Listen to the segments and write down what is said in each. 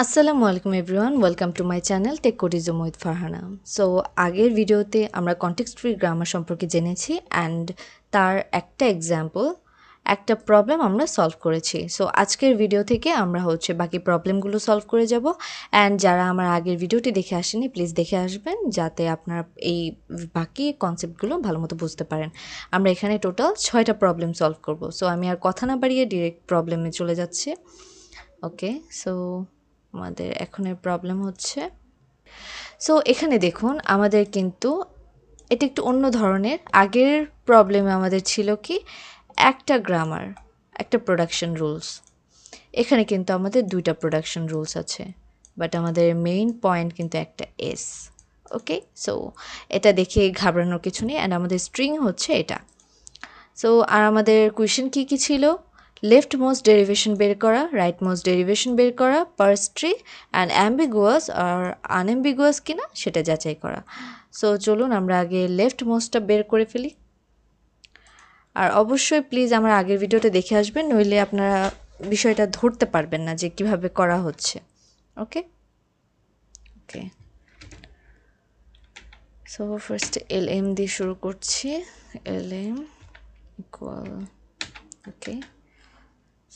আসসালামু আলাইকুম everyone, welcome to my channel tech codism with Farhana. So আগের ভিডিওতে আমরা কনটেক্সট ফ্রি গ্রামার সম্পর্কে জেনেছি অ্যান্ড তার একটা এক্সাম্পল, একটা প্রবলেম আমরা সলভ করেছি। সো আজকের ভিডিও থেকে আমরা বাকি প্রবলেমগুলো সলভ করে যাব। অ্যান্ড যারা আমার আগের ভিডিওটি দেখে আসেনি প্লিজ দেখে আসবেন, যাতে আপনারা এই বাকি কনসেপ্টগুলো ভালো মতো বুঝতে পারেন। আমরা এখানে টোটাল 6টা প্রবলেম সলভ করব। সো আমি আর কথা না বাড়িয়ে ডিরেক্ট প্রবলেমে চলে যাচ্ছি। ওকে, সো আমাদের এখনের প্রবলেম হচ্ছে, সো এখানে দেখুন আমাদের কিন্তু এটা একটু অন্য ধরনের। আগের প্রবলেমে আমাদের ছিল কি একটা গ্রামার, একটা প্রোডাকশন রুলস। এখানে কিন্তু আমাদের দুইটা প্রোডাকশন রুলস আছে, বাট আমাদের মেইন পয়েন্ট কিন্তু একটা এস। ওকে, সো এটা দেখে ঘাবড়ানোর কিছু নেই। অ্যান্ড আমাদের স্ট্রিং হচ্ছে এটা। সো আর আমাদের কোয়েশ্চেন কী কী ছিল? লেফট মোস্ট ডেরিভেশন বের করা, রাইট মোস্ট ডেরিভেশন বের করা, পার্স ট্রি, অ্যান্ড অ্যাম্বিগুয়াস আর আনএম্বিগুয়াস কিনা সেটা যাচাই করা। সো চলুন আমরা আগে লেফট মোস্টটা বের করে ফেলি। আর অবশ্যই প্লিজ আমার আগের ভিডিওটা দেখে আসবেন, নইলে আপনারা বিষয়টা ধরতে পারবেন না যে কিভাবে করা হচ্ছে। ওকে ওকে, সো ফার্স্ট LM দিয়ে শুরু করছি। LM ইকুয়াল, ওকে,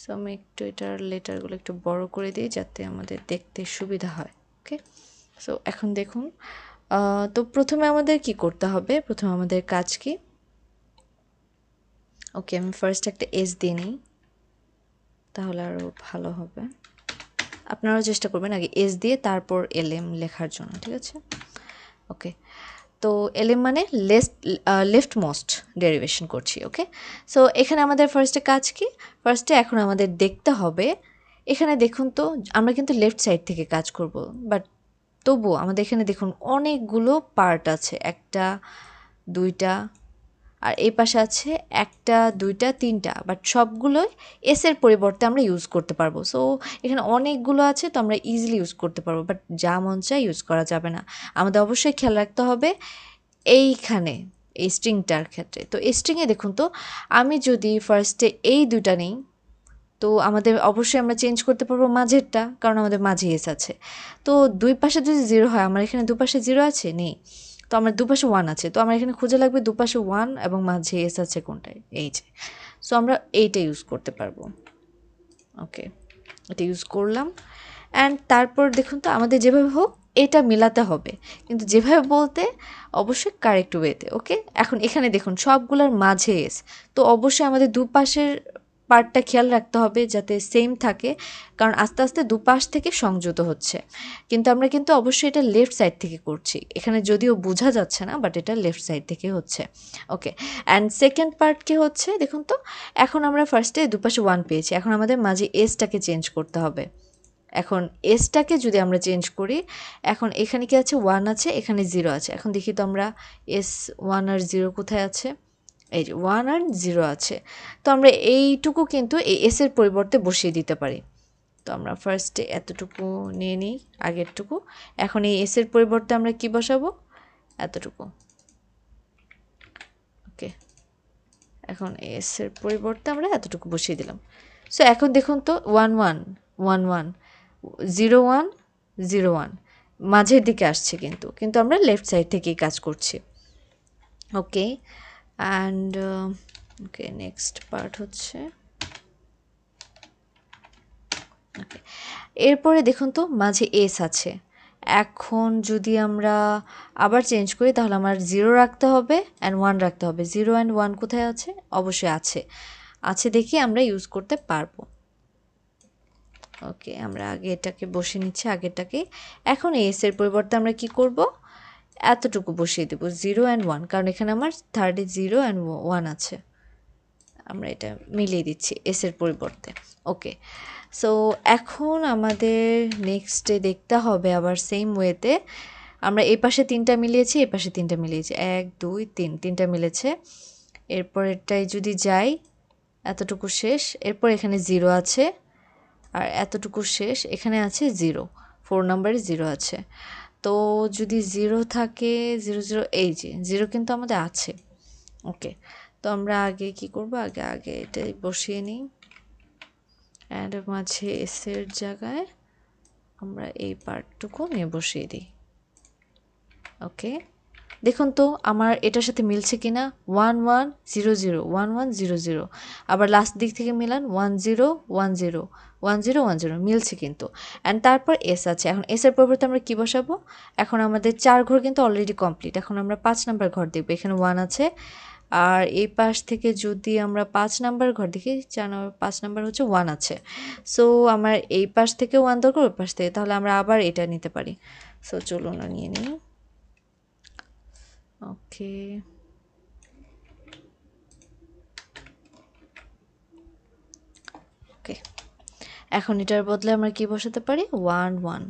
সো আমি একটু এটার লেটারগুলো একটু বড় করে দিই যাতে আমাদের দেখতে সুবিধা হয়। ওকে, সো এখন দেখুন, তো প্রথমে আমাদের কি করতে হবে? প্রথমে আমাদের কাজ কি? ওকে, আমি ফার্স্ট একটা এস দিয়ে নিই, তাহলে আরও ভালো হবে। আপনারাও চেষ্টা করবেন আগে এস দিয়ে তারপর LM লেখার জন্য, ঠিক আছে? ওকে, তো LM মানে লেফট মোস্ট ডেরিভেশন করছি। ওকে, সো এখানে আমাদের ফার্স্টে কাজ কি? ফার্স্টে এখন আমাদের দেখতে হবে, এখানে দেখুন তো আমরা কিন্তু লেফট সাইড থেকে কাজ করব, বাট তবুও আমাদের এখানে দেখুন অনেকগুলো পার্ট আছে, একটা, দুইটা, আর এই পাশে আছে একটা, দুইটা, তিনটা, বাট সবগুলোই এসের পরিবর্তে আমরা ইউজ করতে পারবো। সো এখানে অনেকগুলো আছে, তো আমরা ইজিলি ইউজ করতে পারবো, বাট যা মন চায় ইউজ করা যাবে না। আমাদের অবশ্যই খেয়াল রাখতে হবে এইখানে, এই স্ট্রিংটার ক্ষেত্রে। তো এই স্ট্রিংয়ে দেখুন তো, আমি যদি ফার্স্টে এই দুইটা নিই, তো আমাদের অবশ্যই আমরা চেঞ্জ করতে পারবো মাঝেরটা, কারণ আমাদের মাঝে এস আছে। তো দুই পাশে যদি জিরো হয়, আমার এখানে দুপাশে জিরো আছে নেই, তো আমার দুপাশে ওয়ান আছে, তো আমার এখানে খুঁজে লাগবে দুপাশে ওয়ান এবং মাঝে এস আছে কোনটায়, এই যে। সো আমরা এইটা ইউজ করতে পারবো। ওকে, এটা ইউজ করলাম। অ্যান্ড তারপর দেখুন তো আমাদের যেভাবে হোক এটা মেলাতে হবে, কিন্তু যেভাবে বলতে অবশ্যই কারেক্ট ওয়েতে। ওকে, এখন এখানে দেখুন সবগুলোর মাঝে এস, তো অবশ্যই আমাদের দুপাশের পার্টটা খেয়াল রাখতে হবে যাতে সেম থাকে, কারণ আস্তে আস্তে দুপাশ থেকে সংযুক্ত হচ্ছে। কিন্তু আমরা কিন্তু অবশ্যই এটা লেফট সাইড থেকে করছি, এখানে যদিও বোঝা যাচ্ছে না, বাট এটা লেফট সাইড থেকে হচ্ছে। ওকে, অ্যান্ড সেকেন্ড পার্ট কি হচ্ছে দেখুন তো, এখন আমরা ফার্স্টে দুপাশে ওয়ান পেয়েছি, এখন আমাদের মাঝে এসটাকে চেঞ্জ করতে হবে। এখন এসটাকে যদি আমরা চেঞ্জ করি, এখন এখানে কি আছে? ওয়ান আছে, এখানে জিরো আছে। এখন দেখি তো আমরা এস, ওয়ান আর জিরো কোথায় আছে? এই যে ওয়ান আর জিরো আছে। তো আমরা এইটুকু কিন্তু এই এসের পরিবর্তে বসিয়ে দিতে পারি। তো আমরা ফার্স্টে এতটুকু নিয়ে নিই, আগেরটুকু। এখন এই এসের পরিবর্তে আমরা কি বসাবো? এতটুকু। ওকে, এখন এসের পরিবর্তে আমরা এতটুকু বসিয়ে দিলাম। সো এখন দেখুন তো, one one, one one, zero one, zero one, মাঝের দিকে আসছে, কিন্তু কিন্তু আমরা লেফট সাইড থেকেই কাজ করছি। ওকে, অ্যান্ড ওকে, নেক্সট পার্ট হচ্ছে, ওকে, এরপরে দেখুন তো মাঝে এস আছে। এখন যদি আমরা আবার চেঞ্জ করি, তাহলে আমার জিরো রাখতে হবে অ্যান্ড ওয়ান রাখতে হবে। জিরো অ্যান্ড ওয়ান কোথায় আছে? অবশ্যই আছে, আছে দেখি আমরা ইউজ করতে পারবো। ওকে, আমরা আগে এটাকে বসিয়ে নিচ্ছি, আগেরটাকে। এখন এসের পরিবর্তে আমরা কি করব? এতটুকু বসিয়ে দেবো, জিরো অ্যান্ড ওয়ান, কারণ এখানে আমার থার্ডে জিরো অ্যান্ড ওয়ান আছে। আমরা এটা মিলিয়ে দিচ্ছি এসের পরিবর্তে। ওকে, সো এখন আমাদের নেক্সটে দেখতে হবে আবার সেম ওয়েতে, আমরা এই পাশে তিনটা মিলিয়েছি, এই পাশে তিনটা মিলিয়েছি, এক, দুই, তিন, তিনটা মিলেছে। এরপর এটাই যদি যাই, এতটুকু শেষ, এরপর এখানে জিরো আছে, আর এতটুকু শেষ, এখানে আছে জিরো, 4 নাম্বারে জিরো আছে। তো যদি জিরো থাকে, জিরো জিরো, এই যে জিরো কিন্তু আমাদের আছে। ওকে, তো আমরা আগে কি করব? আগে আগে এটাই বসিয়ে নিই, অ্যান্ড মাঝে এসের জায়গায় আমরা এই পার্টটুকু নিয়ে বসিয়ে দিই। ওকে, দেখুন তো আমার এটার সাথে মিলছে কিনা। 1100 1100, আবার লাস্ট দিক থেকে মিলান 1010 1010 মিলছে কিন্তু। অ্যান্ড তারপর এস আছে। এখন এস এর পরিবর্তে আমরা কি বসাবো? এখন আমাদের 4 ঘর কিন্তু অলরেডি কমপ্লিট। এখন আমরা 5 নাম্বার ঘর দেখব। এখানে 1 আছে, আর এই পাশ থেকে যদি আমরা 5 নাম্বার ঘর দেখি, 5 নাম্বার হচ্ছে 1 আছে। সো আমার এই পাশ থেকে 1 দরকার, ওই পাশ থেকে, তাহলে আমরা আবার এটা নিতে পারি। সো চলুন নিয়ে নিই। ওকে, ওকে, এখন এটার বদলে আমরা কি বসাতে পারি? 1 1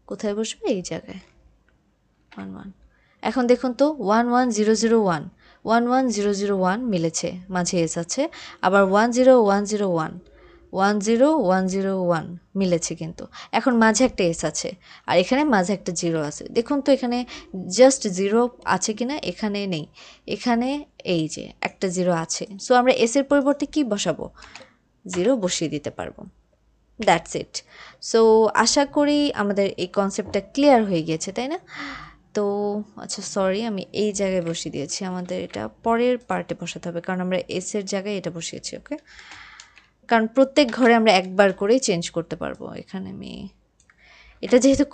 কোথায় বসবে? এই জায়গায় 1 1। এখন দেখুন তো 11001 11001 মিলেছে, মাঝে এস আছে। আবার 10101 10101 মিলেছে কিন্তু। এখন মাঝে একটা এস আছে, আর এখানে মাঝে একটা জিরো আছে। দেখুন তো এখানে জাস্ট জিরো আছে কিনা? এখানে নেই, এখানে এই যে একটা জিরো আছে। সো আমরা এস এর পরিবর্তে কি বসাবো? জিরো বসিয়ে দিতে পারবো। That's it. সো আশা করি আমাদের এই কনসেপ্টটা ক্লিয়ার হয়ে গিয়েছে, তাই না? তো আচ্ছা, সরি, আমি এই জায়গায় বসিয়ে দিয়েছি। আমাদের এটা পরের পার্টে বসাতে হবে, কারণ আমরা এস এর জায়গায় এটা বসিয়েছি। ওকে, কারণ প্রত্যেক ঘরে আমরা একবার করেই চেঞ্জ করতে পারবো। এখানে আমি এটা যেহেতু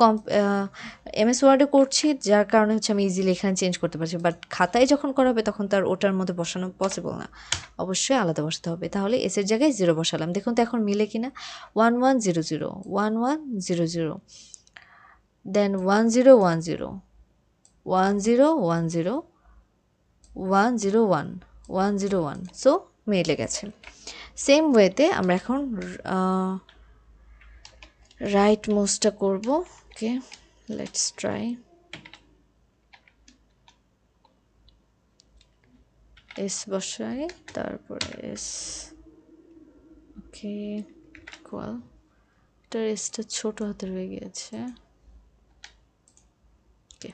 এমএস ওয়ার্ডে করছি, যার কারণে হচ্ছে আমি ইজিলি এখানে চেঞ্জ করতে পারছি। বাট খাতায় যখন করা হবে তখন তার ওটার মধ্যে বসানো পসিবল না, অবশ্যই আলাদা বসাতে হবে। তাহলে এসের জায়গায় জিরো বসালাম। দেখুন তো এখন মিলে কিনা। 1100 1100, দেন 1010 1010 101 101। সো মিলে গেছে। সেম ওয়েতে আমরা এখন রাইট মোস্টটা করব। ওকে, লেটস ট্রাই। এস বসাই, তারপরে এস। ওকে, ইকুয়াল, এটার এসটা ছোট হাতের হয়ে গিয়েছে। ওকে,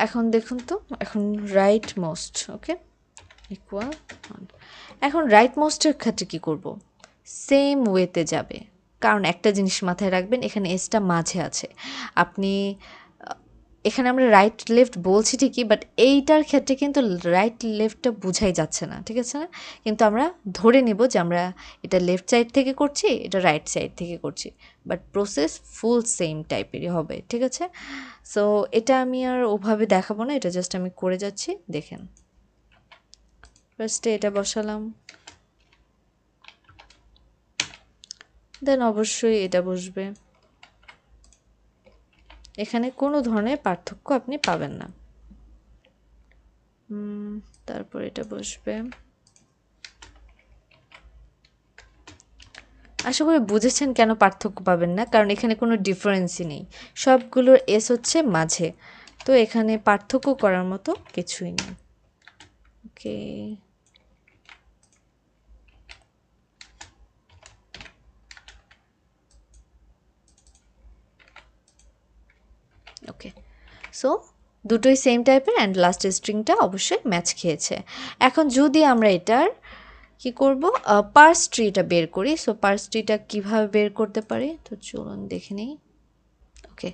এখন দেখুন তো, এখন রাইট মোস্ট। ওকে, ইকুয়াল। এখন রাইট মোস্টের ক্ষেত্রে কি করব? সেম ওয়েতে যাবে, কারণ একটা জিনিস মাথায় রাখবেন, এখানে এসটা মাঝে আছে। আপনি এখানে আমরা রাইট লেফট বলছি ঠিকই, বাট এইটার ক্ষেত্রে কিন্তু রাইট লেফটটা বুঝাই যাচ্ছে না, ঠিক আছে না? কিন্তু আমরা ধরে নেব যে আমরা এটা লেফট সাইড থেকে করছি, এটা রাইট সাইড থেকে করছি, বাট প্রসেস ফুল সেম টাইপেরই হবে, ঠিক আছে? সো এটা আমি আর ওভাবে দেখাবো না, এটা জাস্ট আমি করে যাচ্ছি, দেখেন। ফার্স্টে এটা বসালাম, দেন অবশ্যই এটা বসবে। এখানে কোনো ধরনের পার্থক্য আপনি পাবেন না। তারপর এটা বসবে। আশা করি বুঝেছেন কেন পার্থক্য পাবেন না, কারণ এখানে কোনো ডিফারেন্সই নেই, সবগুলোর এস হচ্ছে মাঝে। তো এখানে পার্থক্য করার মতো কিছুই নেই। ওকে, ওকে, সো দুটোই সেম টাইপের, অ্যান্ড লাস্টের স্ট্রিংটা অবশ্যই ম্যাচ খেয়েছে। এখন যদি আমরা এটার কি করব, পার্স ট্রিটা বের করি। সো পার্স ট্রিটা কীভাবে বের করতে পারি, তো চলুন দেখে নিই। ওকে,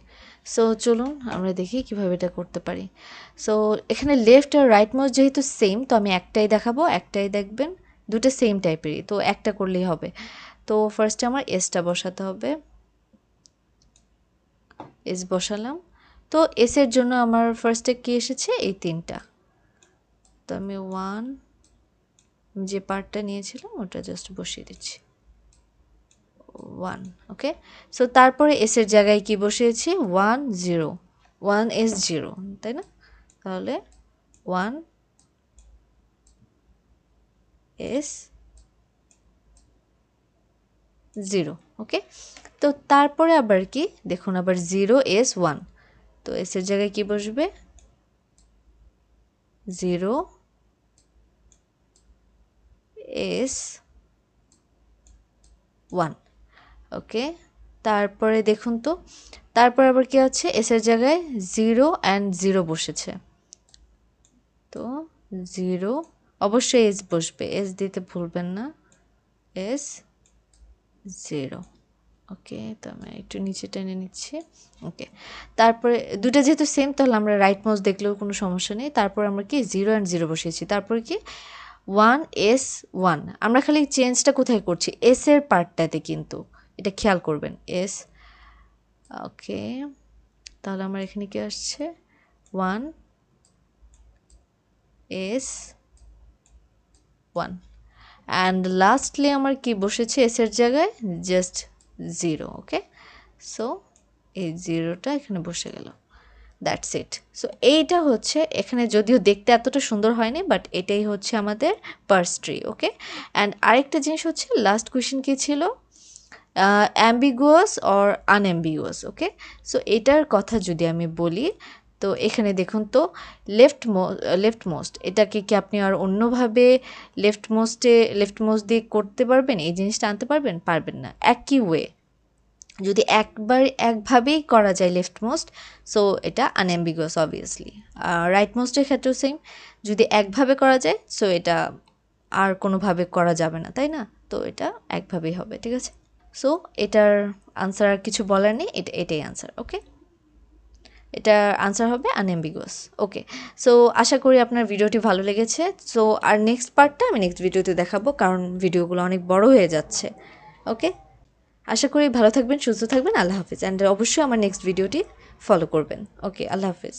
সো চলুন আমরা দেখি কিভাবে এটা করতে পারি। সো এখানে লেফট আর রাইট মোস্ট যেহেতু সেম, তো আমি একটাই দেখাবো, একটাই দেখবেন, দুটো সেম টাইপেরই, তো একটা করলেই হবে। তো ফার্স্টে আমার এসটা বসাতে হবে। এস বসালাম। তো এসের জন্য আমার ফার্স্টে কি এসেছে? এই তিনটা। তো আমি যে পার্টটা নিয়েছিলাম ওটা জাস্ট বসিয়ে দিচ্ছি, 1। ওকে, সো তারপরে এসের জায়গায় কি বসিয়েছি? 10 1 এস 0, তাই না? তাহলে 1 এস 0। ওকে, তো তারপরে আবার কি দেখুন, আবার 0 এস 1। তো এসের জায়গায় কি বসবে? 0 এস 1। ওকে, তারপরে দেখুন তো, তারপর আবার কি আছে? এসের জায়গায় 0 অ্যান্ড 0 বসেছে। তো 0, অবশ্যই এস বসবে, এস দিতে ভুলবেন না, এস 0। ওকে, তো আমি একটু নিচে টেনে নিচ্ছি। ওকে, তারপরে দুটো যেহেতু সেম, তাহলে আমরা রাইট মাউস দেখলেও কোনো সমস্যা নেই। তারপর আমরা কি 0 অ্যান্ড 0 বসিয়েছি, তারপরে কি 1S1। আমরা খালি চেঞ্জটা কোথায় করছি, এস এর পার্টটাতে, কিন্তু এটা খেয়াল করবেন, এস। ওকে, তাহলে আমার এখানে কি আসছে 1S1, অ্যান্ড লাস্টলি আমার কি বসেছে এস এর জায়গায় জাস্ট 0। ওকে, সো এই 0টা এখানে বসে গেল, দ্যাটস ইট। সো এইটা হচ্ছে, এখানে যদিও দেখতে এতটা সুন্দর হয়নি, বাট এটাই হচ্ছে আমাদের পার্স ট্রি। ওকে, অ্যান্ড আরেকটা জিনিস হচ্ছে, লাস্ট কোয়েশ্চেন কী ছিল, অ্যাম্বিগুয়াস অর আনঅ্যাম্বিগুয়াস। ওকে, সো এটার কথা যদি আমি বলি, তো এখানে দেখুন তো, লেফট মোস্ট, এটাকে কি আপনি আর অন্যভাবে লেফট মোস্ট দিয়ে করতে পারবেন, এই জিনিসটা আনতে পারবেন? পারবেন না। একই ওয়ে, যদি একভাবেই করা যায় লেফট মোস্ট, সো এটা আনঅ্যাম্বিগুয়াস অবভিয়াসলি। রাইট মোস্টের ক্ষেত্রেও সেম, যদি একভাবে করা যায়, সো এটা আর কোনোভাবে করা যাবে না, তাই না? তো এটা একভাবেই হবে, ঠিক আছে? সো এটার আনসার আর কিছু বলার নেই, এটাই আনসার। ওকে, এটার আনসার হবে আনঅ্যাম্বিগুয়াস। ওকে, সো আশা করি আপনার ভিডিওটি ভালো লেগেছে। সো আর নেক্সট পার্টটা আমি নেক্সট ভিডিওতে দেখাবো, কারণ ভিডিওগুলো অনেক বড় হয়ে যাচ্ছে। ওকে, আশা করি ভালো থাকবেন, সুস্থ থাকবেন। আল্লাহ হাফিজ, অ্যান্ড অবশ্যই আমার নেক্সট ভিডিওটি ফলো করবেন। ওকে, আল্লাহ হাফিজ।